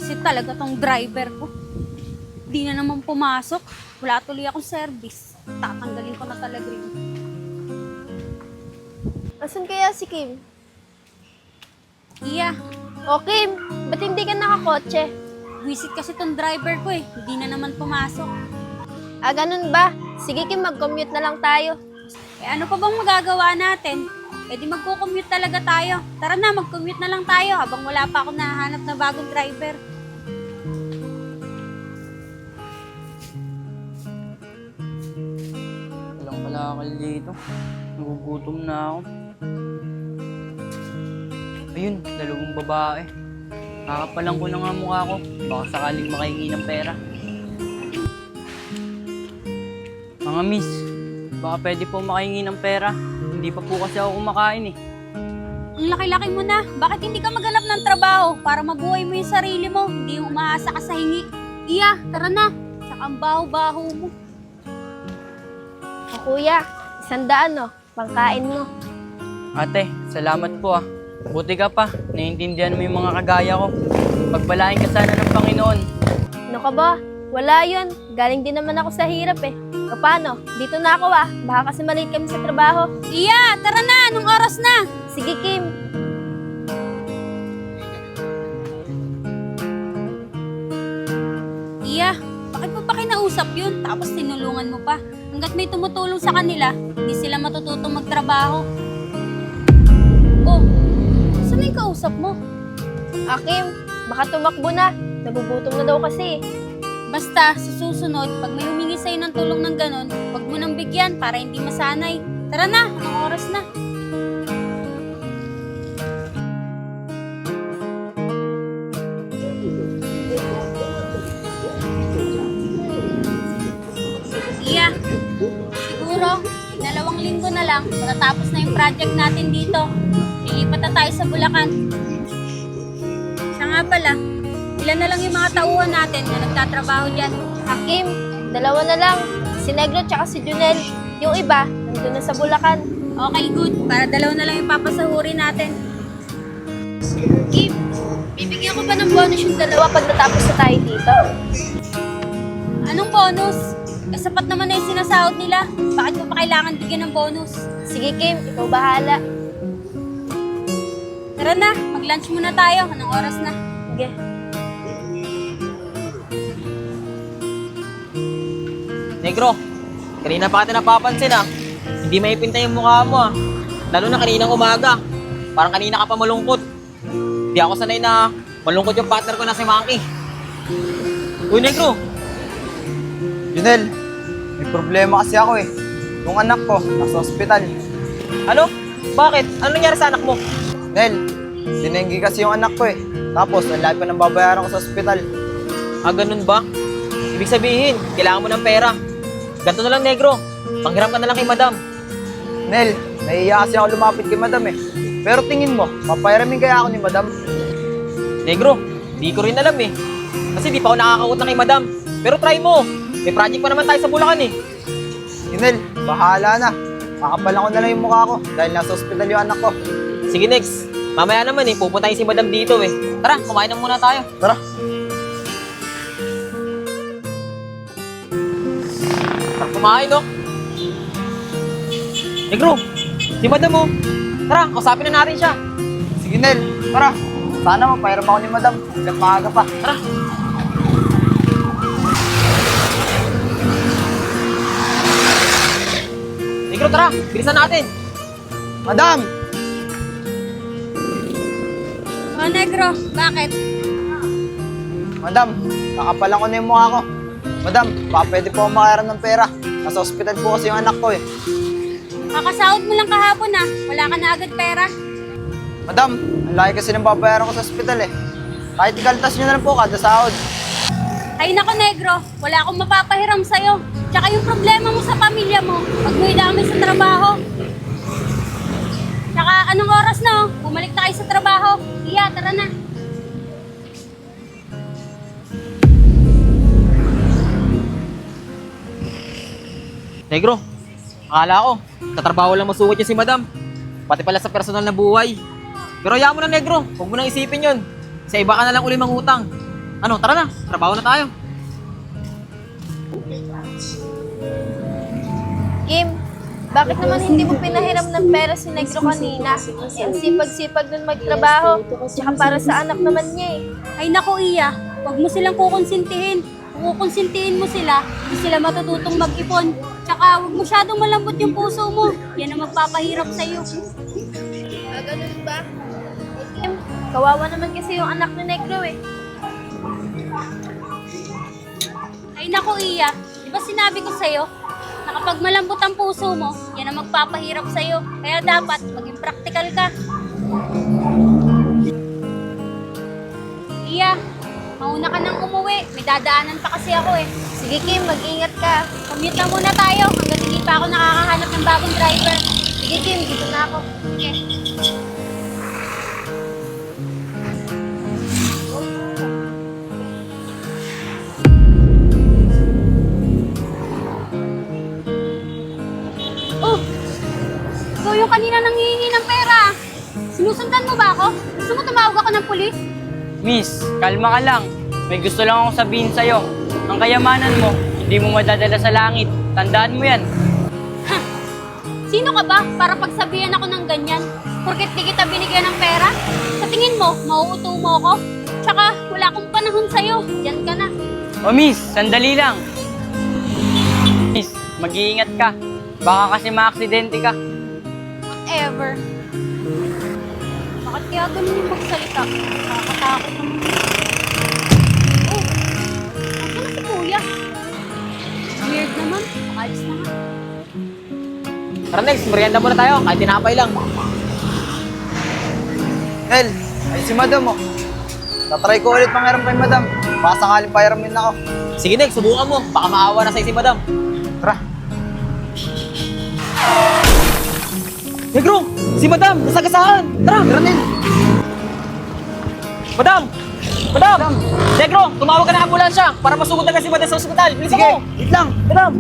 Visit talaga tong driver ko. Di na naman pumasok. Wala tuloy akong service. Tatanggalin ko na talaga yun. Asan kaya si Kim? Iya, O Kim, ba't hindi ka nakakotse? visit kasi tong driver ko eh. Di na naman pumasok. Ah, ganun ba? Sige Kim, mag-commute na lang tayo. Eh ano pa bang magagawa natin? Eh di magko-commute talaga tayo. Tara na, mag-commute na lang tayo habang wala pa ako nahanap na bagong driver. Walang kalakal dito. Nagugutom na ako. Ayun, dalawang babae. Kakapalang ko na nga mukha ko. Baka sakaling makahingi ng pera. Mga miss, baka pwede po makahingi ng pera. Hindi pa po kasi ako kumakain eh. Ang laki-laki mo na. Bakit hindi ka maghanap ng trabaho para mabuhay mo yung sarili mo? Hindi yung umaasa ka sa hingi. Iya, tara na. Saka ang baho-baho mo. O kuya, 100 no? Pangkain mo. Ate, salamat po ah. Buti ka pa, naiintindihan mo yung mga kagaya ko. Pagpalain ka sana ng Panginoon. Ano ka ba? Wala yun. Galing din naman ako sa hirap eh. O paano? Dito na ako ah. Baka kasi maliit kami sa trabaho. Iya, tara na. Anong oras na? Sige Kim. Iya, bakit mo pa kinausap yun? Tapos tinulungan mo pa. Hanggat may tumutulong sa kanila, hindi sila matututong magtrabaho. Oh, saan yung kausap mo? Ah Kim, baka tumakbo na. Nagugutom na daw kasi eh. Basta, sa susunod, pag may humingi sa'yo ng tulong ng ganon, huwag mo nang bigyan para hindi masanay. Tara na, anong oras na? Iya, siguro, 2 linggo na lang, matatapos na yung project natin dito. Lilipat na tayo sa Bulacan. Siya nga pala, ilan na lang yung mga tauhan natin na nagtatrabaho dyan. Ah Kim, 2 na lang. Si Negro tsaka si Junel. Yung iba, nandun na sa Bulacan. Okay, good. Para 2 na lang yung papasahuri natin. Kim, bibigyan ko ba ng bonus yung 2 pag natapos na tayo dito? Anong bonus? Eh, sapat naman na yung sinasahod nila. Bakit mo pa kailangan bigyan ng bonus? Sige Kim, ikaw bahala. Tara na, mag-lunch muna tayo. Anong oras na? Sige. Negro, kanina pa kita napapansin ah. Hindi maipinta yung mukha mo ah. Lalo na kaninang umaga. Parang kanina ka pa malungkot. Hindi ako sanay na malungkot yung partner ko na si Monkey. Uy, Negro. Junel, may problema kasi ako eh. Yung anak ko, nasa ospital. Ano? Bakit? Ano nangyari sa anak mo? Nel, dinenggi kasi yung anak ko eh. Tapos, ang lahat pa ng babayaran ko sa ospital. Ah, ganun ba? Ibig sabihin, kailangan mo ng pera. Ganto na lang, Negro. Panghiram ka na lang kay Madam. Nel, nahihiya kasi ako lumapit kay Madam eh. Pero tingin mo, papayaramin kaya ako ni Madam? Negro, di ko rin alam eh. Kasi di pa ako nakakautang kay Madam. Pero try mo. May project pa naman tayo sa Bulacan eh. Nel, bahala na. Kakapalan ko na lang yung mukha ko dahil nasa ospital yung anak ko. Sige, next. Mamaya naman eh, pupuntahin si Madam dito eh. Tara, kumain na muna tayo. Tara. Tara, kumain no? Negro, si Madam oh. Tara, kausapin na natin siya. Sige Nel, tara. Sana mapayaram ako ni Madam hanggang maaga pa. Tara. Negro, tara. Bilisan natin. Madam! O, Negro, bakit? Madam, kakapalan ko na yung mukha ko. Madam, baka pwede po ako makayaran ng pera. Nasa ospital po kasi yung anak ko eh. Kakasahod mo lang kahapon ah. Wala ka na agad pera. Madam, ang laki kasi ng babayaran ko sa ospital eh. Kahit ikaltas nyo na lang po kada sahod. Ay nako, Negro, wala akong mapapahiram sa'yo. Tsaka yung problema mo sa pamilya mo, pag mo idamay sa trabaho. Tsaka anong oras na oh? Bumalik na kayo sa trabaho. Iya, tara na. Negro, akala ko, tatrabaho lang masukot niya si Madam. Pati pala sa personal na buhay. Pero hayaan mo na, Negro. Huwag mo nang isipin yun. Sa iba ka na lang uli mangutang. Ano, tara na. Trabaho na tayo. Kim, bakit naman hindi mo pinahiram ng pera si Negro kanina? Ang sipag-sipag nun magtrabaho, tsaka para sa anak naman niya eh. Ay naku, Iya, huwag mo silang kukonsintihin. Kung kukonsintihin mo sila, hindi sila matututong mag-ipon. Tsaka huwag masyadong malambot yung puso mo. Yan ang magpapahirap sa'yo. Ganun ba? Kim, kawawa naman kasi yung anak ni Negro eh. Ay naku, Iya, di ba sinabi ko sa'yo, na kapag malambot ang puso mo, yan ang magpapahirap sa'yo. Kaya dapat maging practical ka. Iya, mauna ka nang umuwi. May dadaanan pa kasi ako eh. Sige Kim, mag-ingat ka. Commute na muna tayo hanggang hindi pa ako nakakahanap ng bagong driver. Sige Kim, dito na ako. Sige. Oh, ikaw yung kanina nanghihingi ng pera. Sinusundan mo ba ako? Gusto mo tumawag ako ng pulis? Miss, kalma ka lang. May gusto lang akong sabihin sa'yo. Ang kayamanan mo, hindi mo madadala sa langit. Tandaan mo yan. Sino ka ba para pagsabihan ako ng ganyan? Porket di kita binigyan ng pera? Sa tingin mo, mauuto mo ako? Tsaka wala akong panahon sa'yo. Diyan ka na. O miss, sandali lang. Miss, mag-iingat ka. Baka kasi maaksidente ka. Whatever. Bakit kaya ganun yung magsalita? Nakakatakot naman. Oh, asa na si Kuya? Weird naman. Pakalis na nga. Tara next, merienda muna tayo. Kahit tinapay lang. Nel, ay si madam oh. Tatry ko ulit mangiram kay madam. Baka sakaling pahiramin ako. Sige next, subukan mo. Baka maawa na sa'yo si madam. Tara. Negro, si madam, nasagasaan. Tara. Tara, Nel. Madam! Madam! Negro, tumawag ka ng ambulansya para masugod na si madam sa ospital. Bilisan Sige, mo! wait lang. Madam!